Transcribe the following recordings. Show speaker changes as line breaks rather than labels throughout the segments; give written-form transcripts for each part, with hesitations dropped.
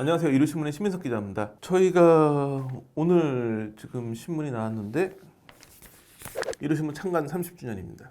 안녕하세요. 이루신문의 신민석 기자입니다. 저희가 오늘 지금 신문이 나왔는데 이루신문 창간 30주년입니다.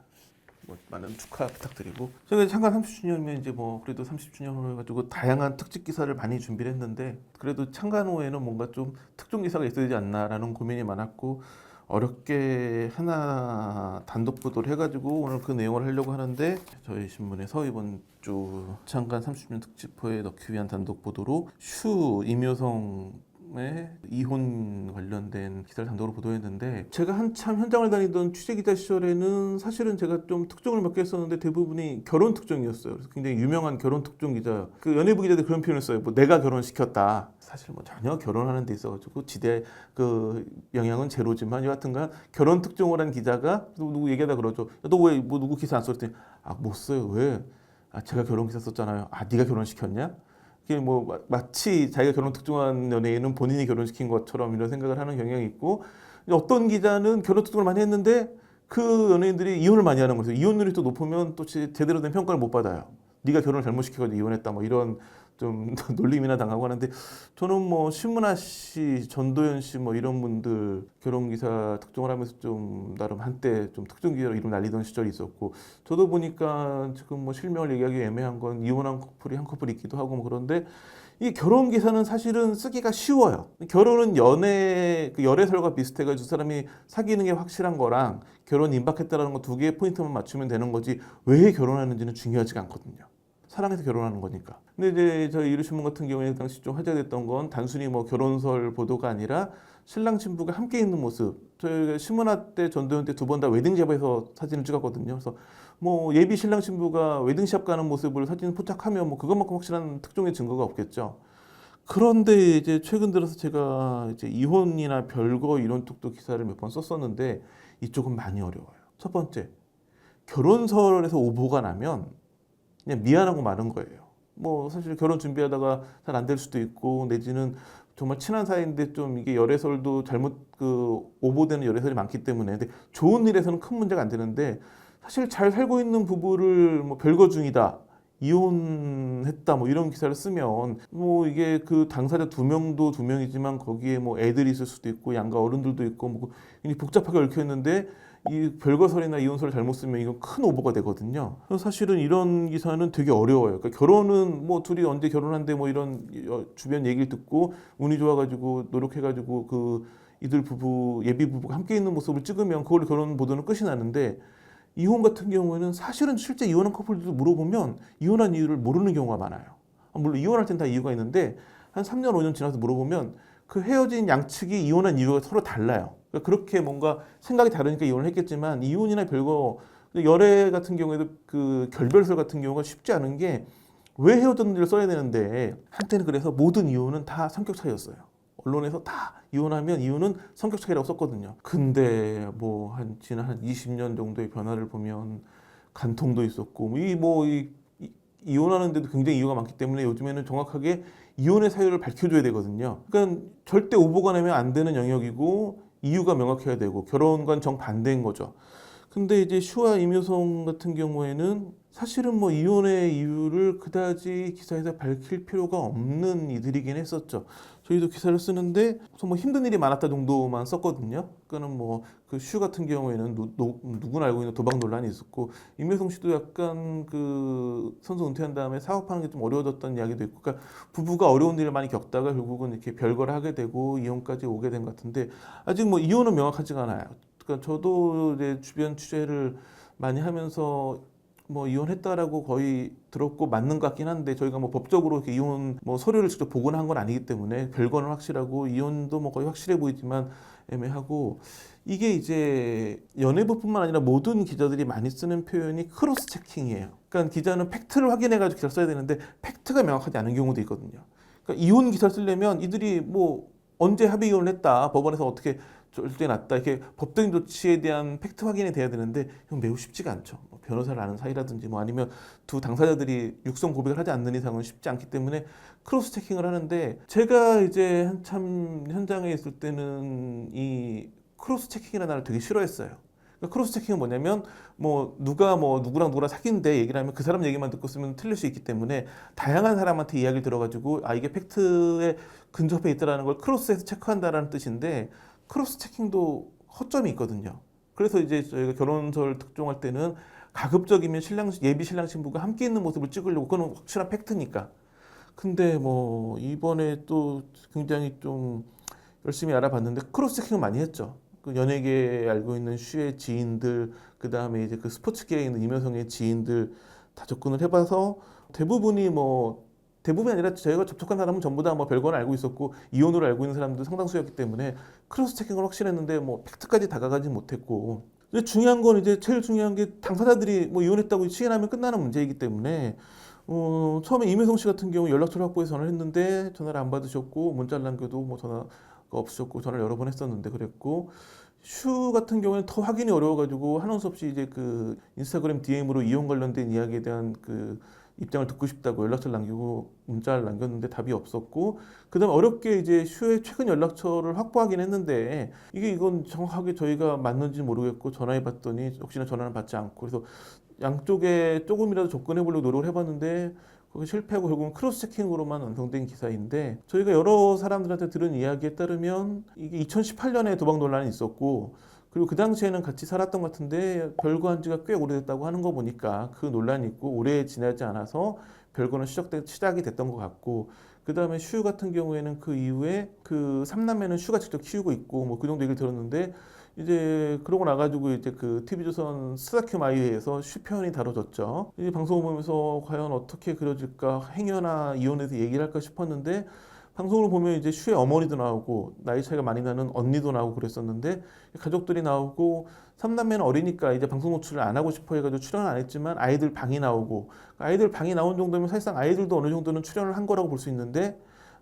많은 축하 부탁드리고 저희가 창간 30주년이면 이제 그래도 30주년으로 해가지고 다양한 특집 기사를 많이 준비를 했는데 그래도 창간호에는 뭔가 좀 특종 기사가 있어야 되지 않나라는 고민이 많았고 어렵게 하나 단독 보도를 해가지고 오늘 그 내용을 하려고 하는데 저희 신문에서 이번 주 창간 30주년 특집호에 넣기 위한 단독 보도로 슈 임효성의 이혼 관련된 기사를 단독으로 보도했는데 제가 한참 현장을 다니던 취재기자 시절에는 사실은 제가 좀 특종을 몇 개 했었는데 대부분이 결혼 특종이었어요. 그래서 굉장히 유명한 결혼 특종 기자, 그 연예부 기자들 그런 표현을 써요. 내가 결혼시켰다. 사실 전혀 결혼하는 데 있어가지고 지대 그 영향은 제로지만 여하튼간 결혼 특종을 한 기자가 누구 얘기하다 그러죠. 너 왜 누구 기사 안 썼더니 못 써요. 왜? 제가 결혼 기사 썼잖아요. 네가 결혼시켰냐? 이게 마치 자기가 결혼 특종한 연예인은 본인이 결혼시킨 것처럼 이런 생각을 하는 경향이 있고 어떤 기자는 결혼 특종을 많이 했는데 그 연예인들이 이혼을 많이 하는 거죠. 이혼율이 또 높으면 또 제대로 된 평가를 못 받아요. 네가 결혼을 잘못 시켜가지고 이혼했다 이런 좀 놀림이나 당하고 하는데 저는 신문아 씨, 전도연 씨 이런 분들 결혼 기사 특종을 하면서 좀 나름 한때 좀 특종 기자로 이름 날리던 시절이 있었고 저도 보니까 지금 실명을 얘기하기 애매한 건 이혼한 커플이 한 커플 있기도 하고 그런데 이 결혼 기사는 사실은 쓰기가 쉬워요. 결혼은 연애 그 열애설과 비슷해가지고 두 사람이 사귀는 게 확실한 거랑 결혼 임박했다라는 거 두 개의 포인트만 맞추면 되는 거지 왜 결혼하는지는 중요하지가 않거든요. 사랑해서 결혼하는 거니까. 근데 이제 저희 이루신문 같은 경우에 그 당시 좀 화제가 됐던 건 단순히 결혼설 보도가 아니라 신랑 신부가 함께 있는 모습. 저희가 신문화 때 전도연 때 두 번 다 웨딩샵에서 사진을 찍었거든요. 그래서 예비 신랑 신부가 웨딩샵 가는 모습을 사진 포착하면 그것만큼 확실한 특종의 증거가 없겠죠. 그런데 이제 최근 들어서 제가 이제 이혼이나 별거 이런 쪽도 기사를 몇 번 썼었는데 이쪽은 많이 어려워요. 첫 번째, 결혼설에서 오보가 나면 그냥 미안하고 마는 거예요. 사실 결혼 준비하다가 잘 안 될 수도 있고 내지는 정말 친한 사이인데 좀 이게 열애설도 잘못 오보되는 열애설이 많기 때문에 근데 좋은 일에서는 큰 문제가 안 되는데 사실 잘 살고 있는 부부를 별거 중이다. 이혼했다 이런 기사를 쓰면 이게 그 당사자 두 명도 두 명이지만 거기에 애들이 있을 수도 있고 양가 어른들도 있고 이게 복잡하게 얽혀 있는데 이 별거설이나 이혼설을 잘못 쓰면 이건 큰 오보가 되거든요. 그래서 사실은 이런 기사는 되게 어려워요. 그러니까 결혼은 둘이 언제 결혼한대 이런 주변 얘기를 듣고 운이 좋아가지고 노력해가지고 그 이들 부부 예비 부부가 함께 있는 모습을 찍으면 그걸로 결혼 보도는 끝이 나는데 이혼 같은 경우에는 사실은 실제 이혼한 커플들도 물어보면 이혼한 이유를 모르는 경우가 많아요. 물론 이혼할 땐 다 이유가 있는데 한 3년 5년 지나서 물어보면 그 헤어진 양측이 이혼한 이유가 서로 달라요. 그러니까 그렇게 뭔가 생각이 다르니까 이혼을 했겠지만 이혼이나 별거 열애 같은 경우에도 그 결별설 같은 경우가 쉽지 않은 게 왜 헤어졌는지를 써야 되는데 한때는 그래서 모든 이혼은 다 성격 차이였어요. 언론에서 다 이혼하면 이유는 성격 차이라고 썼거든요. 근데 지난 한 20년 정도의 변화를 보면 간통도 있었고 이혼하는데도 굉장히 이유가 많기 때문에 요즘에는 정확하게 이혼의 사유를 밝혀줘야 되거든요. 그러니까 절대 오보가 나면 안 되는 영역이고 이유가 명확해야 되고 결혼과는 정반대인 거죠. 근데 이제 슈와 임효성 같은 경우에는 사실은 이혼의 이유를 그다지 기사에서 밝힐 필요가 없는 이들이긴 했었죠. 저희도 기사를 쓰는데 힘든 일이 많았다 정도만 썼거든요. 그거는 그 슈 같은 경우에는 누구나 알고 있는 도박 논란이 있었고 임효성 씨도 약간 그 선수 은퇴한 다음에 사업하는 게 좀 어려워졌다는 이야기도 있고, 그러니까 부부가 어려운 일을 많이 겪다가 결국은 이렇게 별거를 하게 되고 이혼까지 오게 된 것 같은데 아직 이혼은 명확하지가 않아요. 그러니까 저도 이제 주변 취재를 많이 하면서 이혼했다라고 거의 들었고 맞는 것 같긴 한데 저희가 법적으로 이렇게 이혼 서류를 직접 보거나 한 건 아니기 때문에 별거는 확실하고 이혼도 거의 확실해 보이지만 애매하고 이게 이제 연예부뿐만 아니라 모든 기자들이 많이 쓰는 표현이 크로스 체킹이에요. 그러니까 기자는 팩트를 확인해가지고 기사를 써야 되는데 팩트가 명확하지 않은 경우도 있거든요. 그러니까 이혼 기사를 쓰려면 이들이 언제 합의 이혼을 했다, 법원에서 어떻게 절대 났다, 이렇게 법적인 조치에 대한 팩트 확인이 돼야 되는데 이건 매우 쉽지가 않죠. 변호사를 아는 사이라든지 아니면 두 당사자들이 육성 고백을 하지 않는 이상은 쉽지 않기 때문에 크로스 체킹을 하는데 제가 이제 한참 현장에 있을 때는 이 크로스 체킹이라는 단어를 되게 싫어했어요. 그러니까 크로스 체킹은 뭐냐면 뭐 누가 뭐 누구랑 사귄대 얘기를 하면 그 사람 얘기만 듣고 쓰면 틀릴 수 있기 때문에 다양한 사람한테 이야기를 들어가지고 아 이게 팩트에 근접해 있다라는 걸 크로스해서 체크한다라는 뜻인데 크로스 체킹도 허점이 있거든요. 그래서 이제 저희가 결혼설 특종할 때는 가급적이면 예비 신랑 신부가 함께 있는 모습을 찍으려고 그건 확실한 팩트니까. 근데 뭐 이번에 또 굉장히 좀 열심히 알아봤는데 크로스 체킹을 많이 했죠. 그 연예계에 알고 있는 슈의 지인들, 그 다음에 이제 그 스포츠계에 있는 이명성의 지인들 다 접근을 해봐서 대부분이 뭐 대부분이 아니라 저희가 접촉한 사람은 전부 다 뭐 별거는 알고 있었고 이혼으로 알고 있는 사람도 상당수였기 때문에 크로스 체킹을 확실했는데 뭐 팩트까지 다가가지 못했고. 근데 중요한 건 이제 제일 중요한 게 당사자들이 뭐 이혼했다고 시인하면 끝나는 문제이기 때문에 처음에 이명성 씨 같은 경우 연락처를 확보해서 전화를 했는데 전화를 안 받으셨고 문자를 남겨도 뭐 전화가 없으셨고 전화를 여러 번 했었는데 그랬고 슈 같은 경우에는 더 확인이 어려워가지고 한원 수 없이 이제 그 인스타그램 DM으로 이혼 관련된 이야기에 대한 그 입장을 듣고 싶다고 연락처를 남기고 문자를 남겼는데 답이 없었고 그다음에 어렵게 이제 슈의 최근 연락처를 확보하긴 했는데 이건 정확하게 저희가 맞는지 모르겠고 전화해 봤더니 혹시나 전화는 받지 않고 그래서 양쪽에 조금이라도 접근해 보려고 노력을 해봤는데 거기 실패하고 결국은 크로스 체킹으로만 완성된 기사인데 저희가 여러 사람들한테 들은 이야기에 따르면 이게 2018년에 도박 논란이 있었고 그리고 그 당시에는 같이 살았던 것 같은데 별거한 지가 꽤 오래됐다고 하는 거 보니까 그 논란이 있고 오래 지나지 않아서 별거는 시작이 됐던 것 같고 그 다음에 슈 같은 경우에는 그 이후에 그 삼남매는 슈가 직접 키우고 있고 뭐 그 정도 얘기를 들었는데 이제 그러고 나가지고 이제 그 TV조선 스타큐 마이웨이에서 슈 편이 다뤄졌죠. 이 방송을 보면서 과연 어떻게 그려질까 행여나 이혼에 대해서 얘기를 할까 싶었는데 방송을 보면 이제 슈의 어머니도 나오고 나이 차이가 많이 나는 언니도 나오고 그랬었는데 가족들이 나오고 삼남매는 어리니까 이제 방송 노출을 안 하고 싶어 해가지고 출연을 안 했지만 아이들 방이 나오고 아이들 방이 나온 정도면 사실상 아이들도 어느 정도는 출연을 한 거라고 볼 수 있는데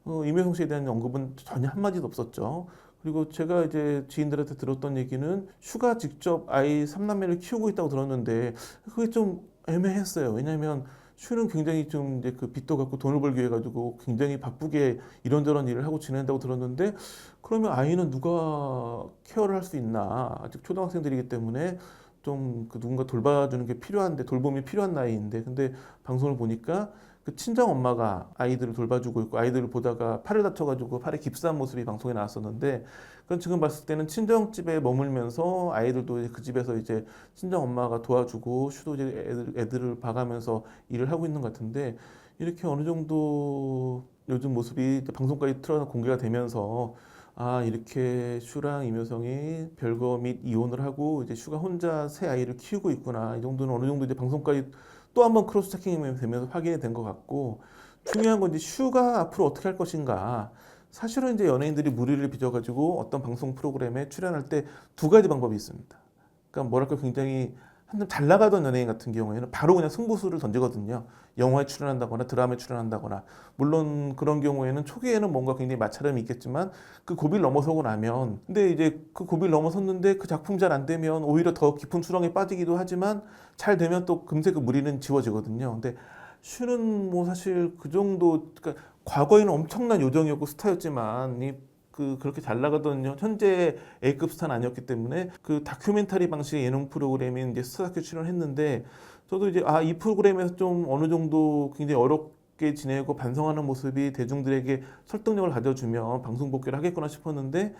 이명성 씨에 대한 언급은 전혀 한마디도 없었죠. 그리고 제가 이제 지인들한테 들었던 얘기는 슈가 직접 아이 삼남매를 키우고 있다고 들었는데 그게 좀 애매했어요. 왜냐하면 슈는 굉장히 좀 이제 그 빚도 갖고 돈을 벌기 위해 가지고 굉장히 바쁘게 이런저런 일을 하고 지낸다고 들었는데 그러면 아이는 누가 케어를 할 수 있나? 아직 초등학생들이기 때문에 좀 그 누군가 돌봐주는 게 필요한데 돌봄이 필요한 나이인데 근데 방송을 보니까 그 친정 엄마가 아이들을 돌봐주고 있고 아이들을 보다가 팔을 다쳐가지고 팔에 깁스한 모습이 방송에 나왔었는데 그건 지금 봤을 때는 친정집에 머물면서 아이들도 그 집에서 이제 친정 엄마가 도와주고 슈도 이제 애들을 봐가면서 일을 하고 있는 것 같은데 이렇게 어느 정도 요즘 모습이 이제 방송까지 틀어서 공개가 되면서 아 이렇게 슈랑 이묘성이 별거 및 이혼을 하고 이제 슈가 혼자 새 아이를 키우고 있구나 이 정도는 어느 정도 이제 방송까지 또 한 번 크로스 체킹이 되면서 확인이 된 것 같고 중요한 건 이제 슈가 앞으로 어떻게 할 것인가. 사실은 이제 연예인들이 무리를 빚어가지고 어떤 방송 프로그램에 출연할 때 두 가지 방법이 있습니다. 그러니까 뭐랄까 굉장히 한참 잘 나가던 연예인 같은 경우에는 바로 그냥 승부수를 던지거든요. 영화에 출연한다거나 드라마에 출연한다거나 물론 그런 경우에는 초기에는 뭔가 굉장히 마찰음이 있겠지만 그 고비를 넘어서고 나면 근데 이제 그 고비를 넘어섰는데 그 작품 잘 안 되면 오히려 더 깊은 수렁에 빠지기도 하지만 잘 되면 또 금세 그 무리는 지워지거든요. 근데 슈는 뭐 사실 그 정도 그러니까 과거에는 엄청난 요정이었고 스타였지만 그렇게 잘 나가던 현재 A급 스타는 아니었기 때문에 그 다큐멘터리 방식의 예능 프로그램인 이제 스타다큐 출연했는데 저도 이제 이 프로그램에서 좀 어느 정도 굉장히 어렵게 지내고 반성하는 모습이 대중들에게 설득력을 가져주면 방송 복귀를 하겠구나 싶었는데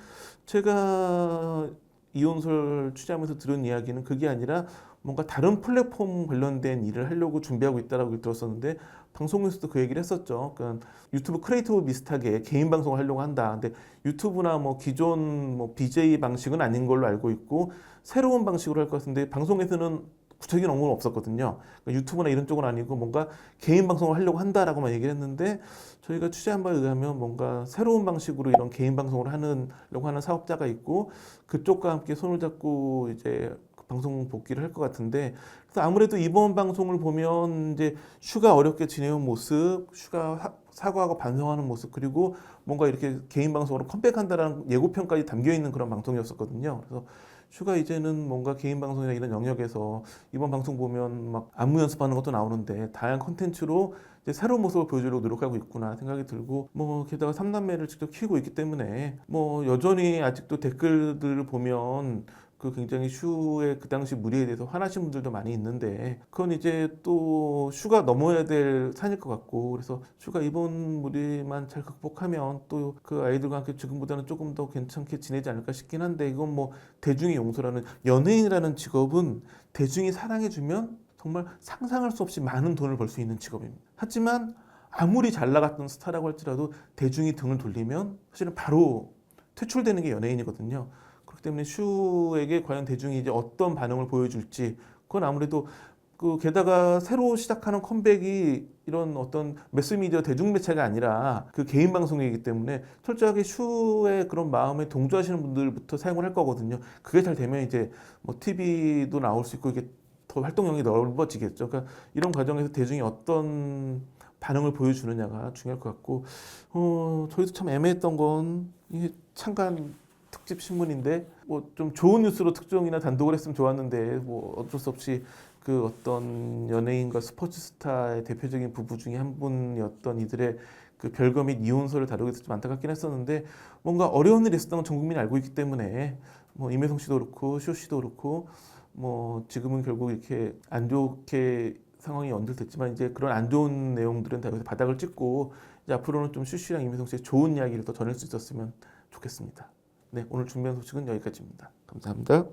제가 이혼설 취재하면서 들은 이야기는 그게 아니라 뭔가 다른 플랫폼 관련된 일을 하려고 준비하고 있다라고 들었었는데 방송에서도 그 얘기를 했었죠. 그러니까 유튜브 크리에이티브 비슷하게 개인 방송을 하려고 한다. 근데 유튜브나 뭐 기존 뭐 BJ 방식은 아닌 걸로 알고 있고 새로운 방식으로 할 것 같은데 방송에서는 구체적인 언급은 없었거든요. 그러니까 유튜브나 이런 쪽은 아니고 뭔가 개인 방송을 하려고 한다라고만 얘기를 했는데 저희가 취재한 바에 의하면 뭔가 새로운 방식으로 이런 개인 방송을 하려고 하는 사업자가 있고 그쪽과 함께 손을 잡고 이제 방송 복귀를 할 것 같은데 그래서 아무래도 이번 방송을 보면 이제 슈가 어렵게 지내온 모습, 슈가 사과하고 반성하는 모습 그리고 뭔가 이렇게 개인 방송으로 컴백한다라는 예고편까지 담겨 있는 그런 방송이었었거든요. 그래서 슈가 이제는 뭔가 개인 방송이나 이런 영역에서 이번 방송 보면 막 안무 연습하는 것도 나오는데 다양한 콘텐츠로 이제 새로운 모습을 보여주려고 노력하고 있구나 생각이 들고 뭐 게다가 삼남매를 직접 키우고 있기 때문에 뭐 여전히 아직도 댓글들을 보면 그 굉장히 슈의 그 당시 무리에 대해서 화나신 분들도 많이 있는데 그건 이제 또 슈가 넘어야 될 산일 것 같고 그래서 슈가 이번 무리만 잘 극복하면 또 그 아이들과 함께 지금보다는 조금 더 괜찮게 지내지 않을까 싶긴 한데 이건 뭐 대중의 용서라는 연예인이라는 직업은 대중이 사랑해주면 정말 상상할 수 없이 많은 돈을 벌 수 있는 직업입니다. 하지만 아무리 잘 나갔던 스타라고 할지라도 대중이 등을 돌리면 사실은 바로 퇴출되는 게 연예인이거든요. 그렇기 때문에 슈에게 과연 대중이 이제 어떤 반응을 보여줄지 그건 아무래도 그 게다가 새로 시작하는 컴백이 이런 어떤 매스미디어 대중매체가 아니라 그 개인 방송이기 때문에 철저하게 슈의 그런 마음에 동조하시는 분들부터 사용을 할 거거든요. 그게 잘 되면 이제 뭐 TV도 나올 수 있고 이게 더 활동력이 넓어지겠죠. 그러니까 이런 과정에서 대중이 어떤 반응을 보여주느냐가 중요할 것 같고 저희도 참 애매했던 건 이게 창간 특집 신문인데 뭐 좀 좋은 뉴스로 특종이나 단독을 했으면 좋았는데 뭐 어쩔 수 없이 그 어떤 연예인과 스포츠 스타의 대표적인 부부 중에 한 분이었던 이들의 그 별거 및 이혼설을 다루게 돼서 좀 안타깝긴 했었는데 뭔가 어려운 일이 있었던 건 전 국민이 알고 있기 때문에 뭐 임혜성 씨도 그렇고 슈 씨도 그렇고 뭐 지금은 결국 이렇게 안 좋게 상황이 연출됐지만 이제 그런 안 좋은 내용들은 다 여기서 바닥을 찍고 이제 앞으로는 좀 슈 씨랑 임혜성 씨의 좋은 이야기를 더 전할 수 있었으면 좋겠습니다. 네, 오늘 준비한 소식은 여기까지입니다. 감사합니다.